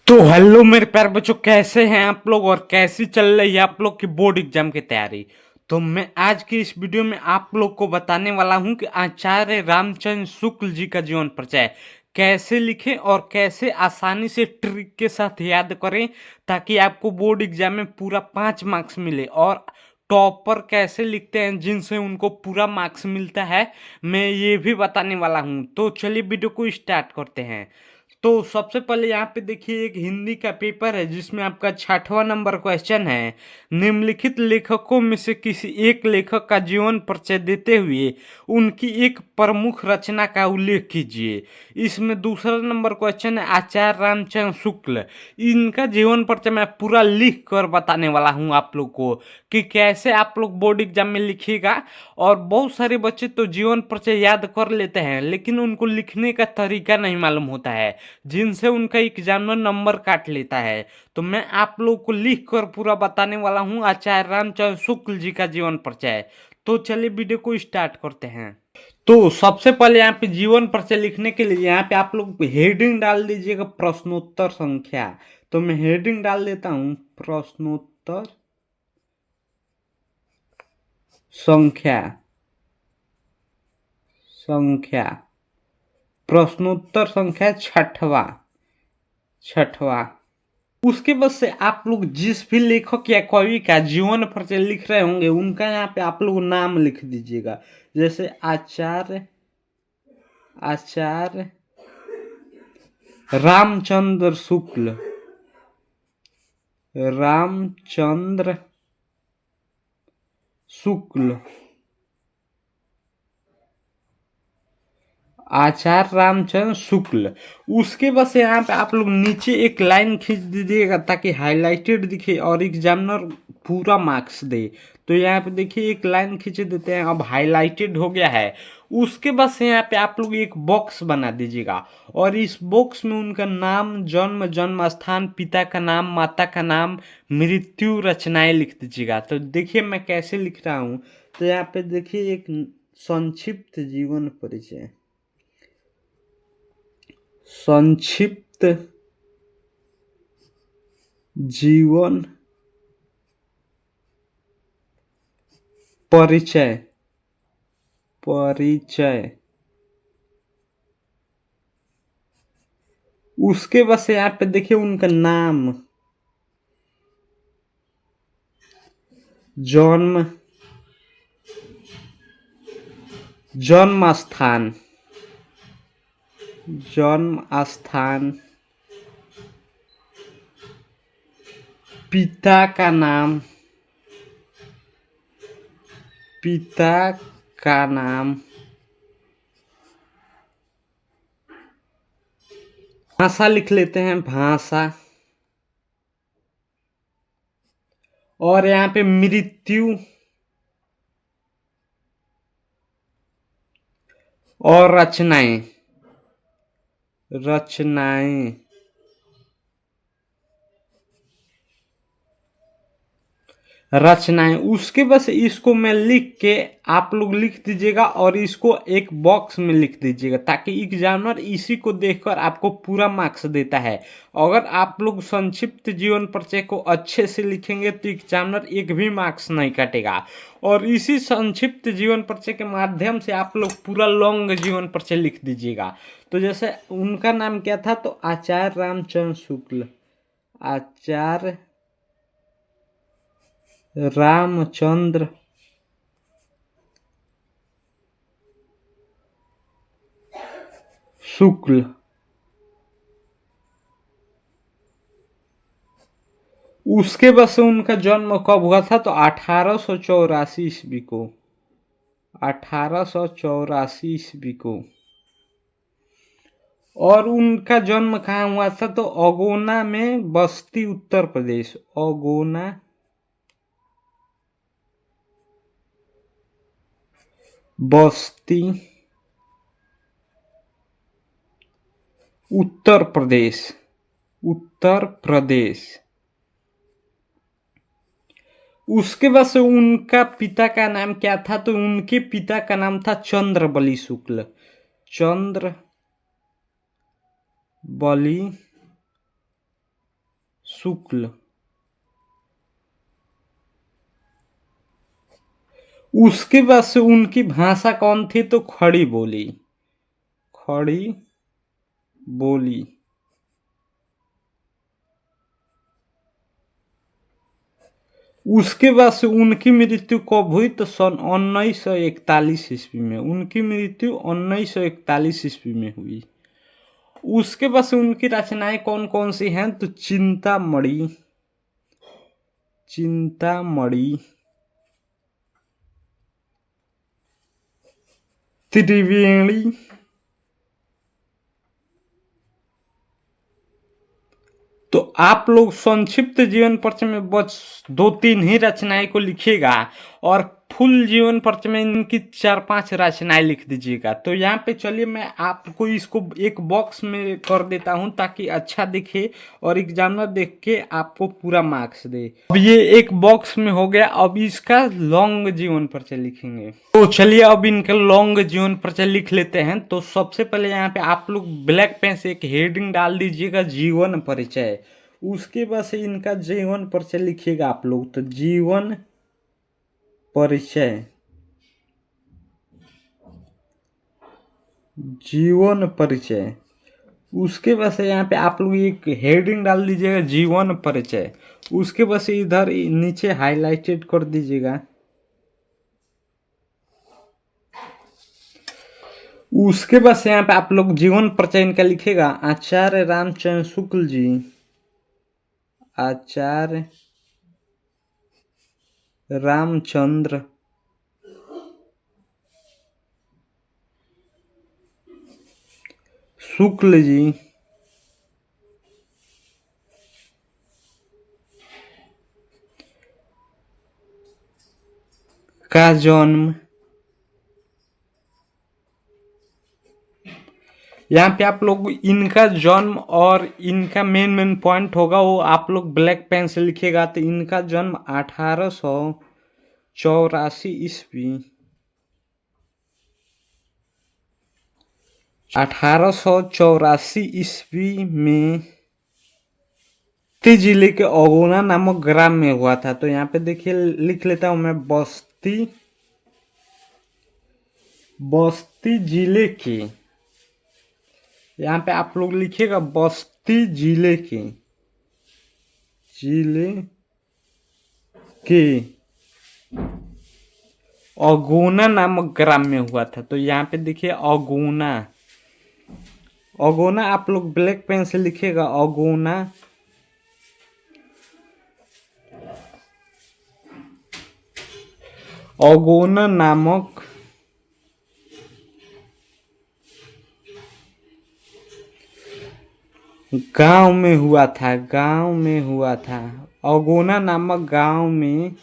तो हेलो मेरे प्यारे बच्चों, कैसे हैं आप लोग और कैसी चल रही है आप लोग की बोर्ड एग्जाम की तैयारी। तो मैं आज की इस वीडियो में आप लोग को बताने वाला हूं कि आचार्य रामचंद्र शुक्ल जी का जीवन परिचय कैसे लिखें और कैसे आसानी से ट्रिक के साथ याद करें, ताकि आपको बोर्ड एग्जाम में पूरा 5 मार्क्स मिले। और टॉपर कैसे लिखते हैं जिनसे उनको पूरा मार्क्स मिलता है, मैं ये भी बताने वाला हूँ। तो चलिए वीडियो को स्टार्ट करते हैं। तो सबसे पहले यहाँ पे देखिए, एक हिंदी का पेपर है जिसमें आपका 6वां नंबर क्वेश्चन है। निम्नलिखित लेखकों में से किसी एक लेखक का जीवन परिचय देते हुए उनकी एक प्रमुख रचना का उल्लेख कीजिए। इसमें दूसरा नंबर क्वेश्चन है आचार्य रामचंद्र शुक्ल। इनका जीवन परिचय मैं पूरा लिख कर बताने वाला हूँ आप लोग को कि कैसे आप लोग बोर्ड एग्जाम में लिखिएगा। और बहुत सारे बच्चे तो जीवन परिचय याद कर लेते हैं, लेकिन उनको लिखने का तरीका नहीं मालूम होता है, जिनसे उनका एग्जामिनर नंबर काट लेता है। तो मैं आप लोग को लिख कर पूरा बताने वाला हूँ आचार्य रामचंद्र शुक्ल जी का जीवन परिचय। तो चलिए वीडियो को स्टार्ट करते हैं। तो सबसे पहले यहाँ पे जीवन परिचय लिखने के लिए यहाँ पे आप लोग हेडिंग डाल दीजिएगा प्रश्नोत्तर संख्या। तो मैं हेडिंग डाल देता हूँ प्रश्नोत्तर संख्या संख्या प्रश्नोत्तर संख्या छठवा। उसके बाद से आप लोग जिस भी लेखक या कवि का जीवन परिचय लिख रहे होंगे उनका यहाँ पे आप लोग नाम लिख दीजिएगा। जैसे आचार्य रामचंद्र शुक्ल, रामचंद्र शुक्ल, आचार्य रामचंद्र शुक्ल। उसके बस यहाँ पे आप लोग नीचे एक लाइन खींच दीजिएगा ताकि हाईलाइटेड दिखे और एग्जामिनर पूरा मार्क्स दे। तो यहाँ पे देखिए एक लाइन खींच देते हैं, अब हाईलाइटेड हो गया है। उसके बाद से यहाँ पे आप लोग एक बॉक्स बना दीजिएगा और इस बॉक्स में उनका नाम, जन्म स्थान, पिता का नाम, माता का नाम, मृत्यु, रचनाएं लिख दीजिएगा। तो देखिए मैं कैसे लिख रहा हूँ। तो यहाँ पे देखिए एक संक्षिप्त जीवन परिचय, संक्षिप्त जीवन परिचय उसके बाद यहाँ पे देखिए उनका नाम, जन्म जन्म स्थान, पिता का नाम, भाषा लिख लेते हैं, भाषा। और यहाँ पे मृत्यु और रचनाएं उसके बस इसको मैं लिख के आप लोग लिख दीजिएगा और इसको एक बॉक्स में लिख दीजिएगा ताकि एग्जामिनर इसी को देखकर आपको पूरा मार्क्स देता है। अगर आप लोग संक्षिप्त जीवन परिचय को अच्छे से लिखेंगे तो एग्जामिनर एक भी मार्क्स नहीं काटेगा। और इसी संक्षिप्त जीवन परिचय के माध्यम से आप लोग पूरा लॉन्ग जीवन परिचय लिख दीजिएगा। तो जैसे उनका नाम क्या था, तो आचार्य रामचंद्र शुक्ल, आचार्य रामचंद्र शुक्ल। उसके बाद से उनका जन्म कब हुआ था, तो 1884 ईस्वी को, 1884 ईस्वी को। और उनका जन्म कहाँ हुआ था, तो अगोना में, बस्ती, उत्तर प्रदेश, अगोना, बस्ती, उत्तर प्रदेश। उसके बाद से उनका पिता का नाम क्या था, तो उनके पिता का नाम था चंद्रबली शुक्ल, चंद्रबली शुक्ल। उसके बाद से उनकी भाषा कौन थी? तो खड़ी बोली। खड़ी बोली। उसके बाद से उनकी मृत्यु कब हुई? तो सन 1941 ईस्वी में। उनकी मृत्यु 1941 ईस्वी में हुई। उसके बाद से उनकी रचनाएं कौन कौन सी हैं? तो चिंतामणि, चिंतामणि, त्रिवेणी, तो आप लोग संक्षिप्त जीवन परिचय में बस 2-3 ही रचनाएं को लिखिएगा और फुल जीवन परिचय में इनकी 4-5 रचनाएं लिख दीजिएगा। तो यहाँ पे चलिए मैं आपको इसको एक बॉक्स में कर देता हूँ ताकि अच्छा दिखे और एग्जामिनर देख के आपको पूरा मार्क्स दे। अब ये एक बॉक्स में हो गया। अब इसका लॉन्ग जीवन परिचय लिखेंगे। तो चलिए अब इनका लॉन्ग जीवन परिचय लिख लेते हैं। तो सबसे पहले यहाँ पे आप लोग ब्लैक पेन से एक हेडिंग डाल दीजिएगा, जीवन परिचय। उसके बाद से इनका जीवन परिचय लिखिएगा आप लोग। तो जीवन परिचय, जीवन परिचय। उसके बाद से यहाँ पे आप लोग एक हेडिंग डाल दीजिएगा, जीवन परिचय। उसके बाद से इधर नीचे हाईलाइटेड कर दीजिएगा। उसके बाद से यहाँ पे आप लोग जीवन परिचय इनका लिखेगा, आचार्य रामचंद्र शुक्ल जी। आचार्य रामचंद्र शुक्ल जी का जन्म, यहाँ पे आप लोग इनका जन्म और इनका मेन पॉइंट होगा वो आप लोग ब्लैक पेन से लिखिएगा। तो इनका जन्म 1884 ईस्वी, 1884 ईस्वी में बस्ती जिले के अगोना नामक ग्राम में हुआ था। तो यहाँ पे देखिए लिख लेता हूं मैं, बस्ती, बस्ती जिले के, यहाँ पे आप लोग लिखिएगा बस्ती जिले के, जिले के अगोना नामक ग्राम में हुआ था। तो यहाँ पे देखिए अगोना, अगोना आप लोग ब्लैक पेन से लिखिएगा, अगोना, अगोना नामक गांव में हुआ था, गांव में हुआ था, अगोना नामक गांव में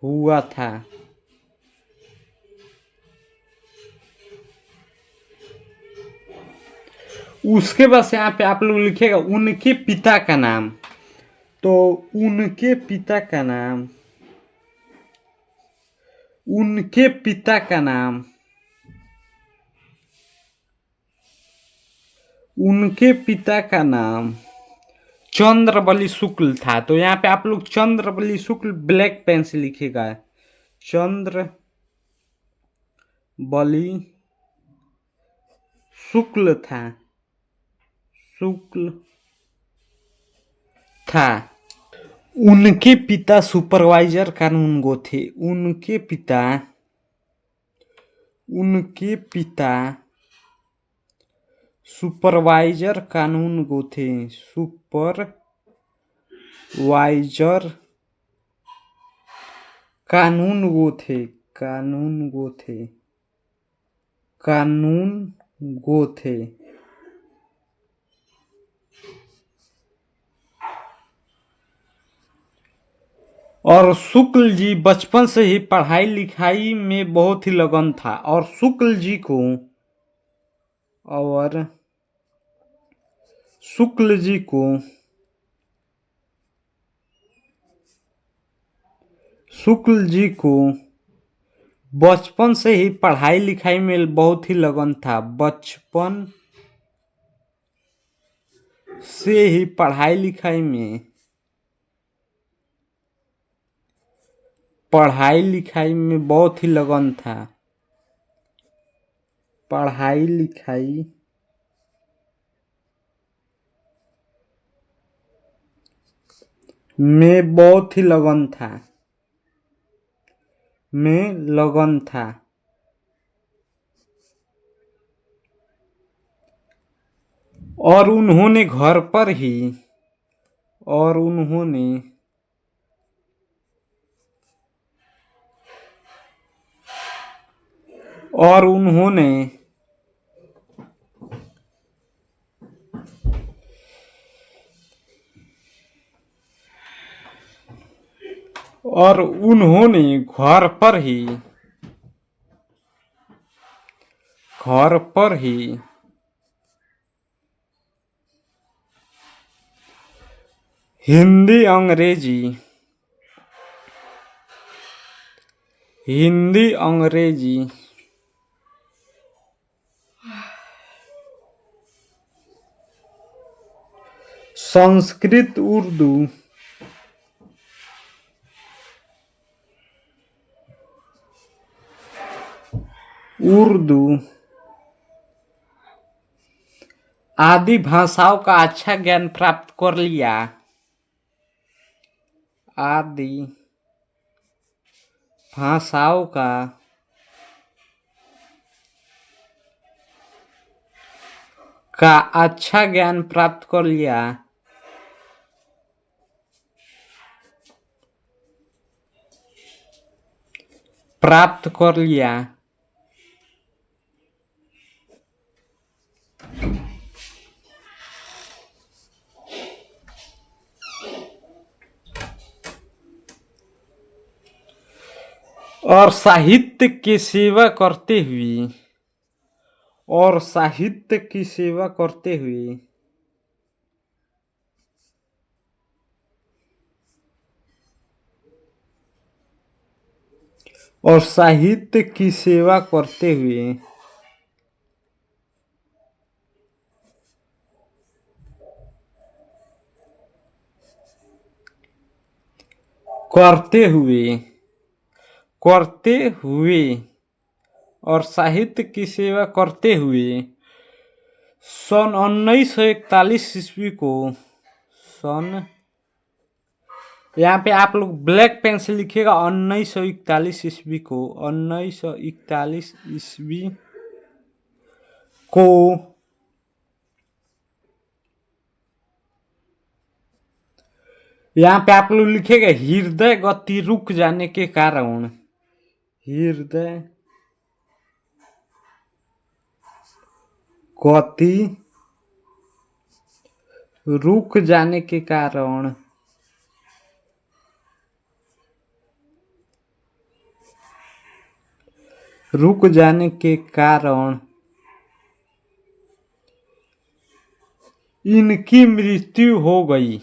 हुआ था। उसके बाद से यहाँ पे आप लोग लिखेगा उनके पिता का नाम। तो उनके पिता का नाम, उनके पिता का नाम, उनके पिता का नाम चंद्रबली शुक्ल था। तो यहाँ पे आप लोग चंद्रबली शुक्ल ब्लैक पेन से लिखेगा, चंद्रबली शुक्ल था, शुक्ल था। उनके पिता सुपरवाइजर कानूनगो थे, उनके पिता, उनके पिता सुपरवाइजर कानूनगो थे, सुपरवाइजर कानूनगो थे, कानूनगो थे, कानूनगो थे। और शुक्ल जी बचपन से ही पढ़ाई लिखाई में बहुत ही लगन था। और शुक्ल जी को, और शुक्ल जी को, शुक्ल जी को बचपन से ही पढ़ाई लिखाई में बहुत ही लगन था, बचपन से ही पढ़ाई लिखाई में बहुत ही लगन था। पढ़ाई लिखाई में बहुत ही लगन था। और उन्होंने घर पर ही और उन्होंने और उन्होंने घर पर ही हिंदी अंग्रेजी संस्कृत उर्दू आदि भाषाओं का अच्छा ज्ञान प्राप्त कर लिया। आदि भाषाओं का अच्छा ज्ञान प्राप्त कर लिया। और साहित्य की सेवा करते हुए और साहित्य की सेवा करते हुए और साहित्य की सेवा करते हुए सन 1941 ईस्वी को यहाँ पे आप लोग ब्लैक पेन से लिखिएगा 1941 ईस्वी को 1941 ईस्वी को यहाँ पे आप लोग लिखेगा हृदय गति रुक जाने के कारण। हृदय गति रुक जाने के कारण इनकी मृत्यु हो गई।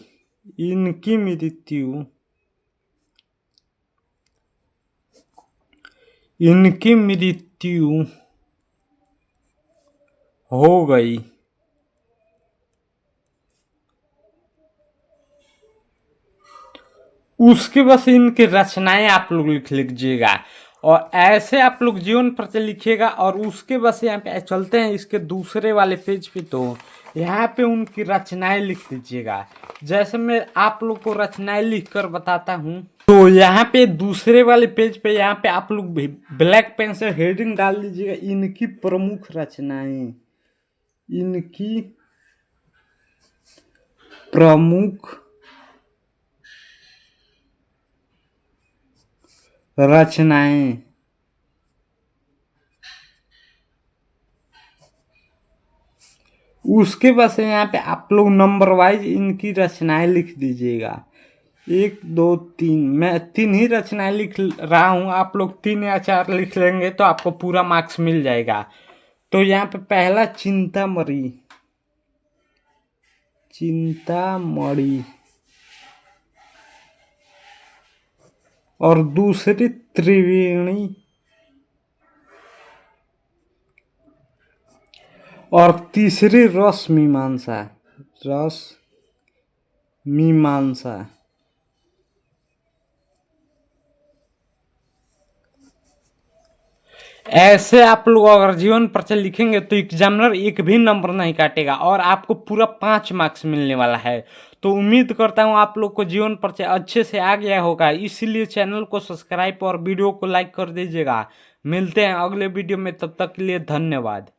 उसके बस इनकी रचनाएं आप लोग लिख लीजिएगा और ऐसे आप लोग जीवन प्रति लिखिएगा। और उसके बस यहाँ पे चलते हैं इसके दूसरे वाले पेज पे, तो यहाँ पे उनकी रचनाएं लिख दीजिएगा। जैसे मैं आप लोग को रचनाएं लिख कर बताता हूँ, तो यहाँ पे दूसरे वाले पेज पे यहाँ पे आप लोग ब्लैक पेन से हेडिंग डाल दीजिएगा इनकी प्रमुख रचनाएं। इनकी प्रमुख रचनाएं। उसके बाद यहाँ पे आप लोग नंबर वाइज इनकी रचनाएं लिख दीजिएगा। 1 2 3, मैं 3 ही रचनाएं लिख रहा हूँ, आप लोग 3 या 4 लिख लेंगे तो आपको पूरा मार्क्स मिल जाएगा। तो यहाँ पे पहला चिंतामणि और दूसरी त्रिवेणी और तीसरी रस मीमांसा। रस मीमांसा। ऐसे आप लोग अगर जीवन परिचय लिखेंगे तो एग्जामिनर एक भी नंबर नहीं काटेगा और आपको पूरा 5 मार्क्स मिलने वाला है। तो उम्मीद करता हूँ आप लोग को जीवन परिचय अच्छे से आ गया होगा, इसीलिए चैनल को सब्सक्राइब और वीडियो को लाइक कर दीजिएगा। मिलते हैं अगले वीडियो में, तब तक के लिए धन्यवाद।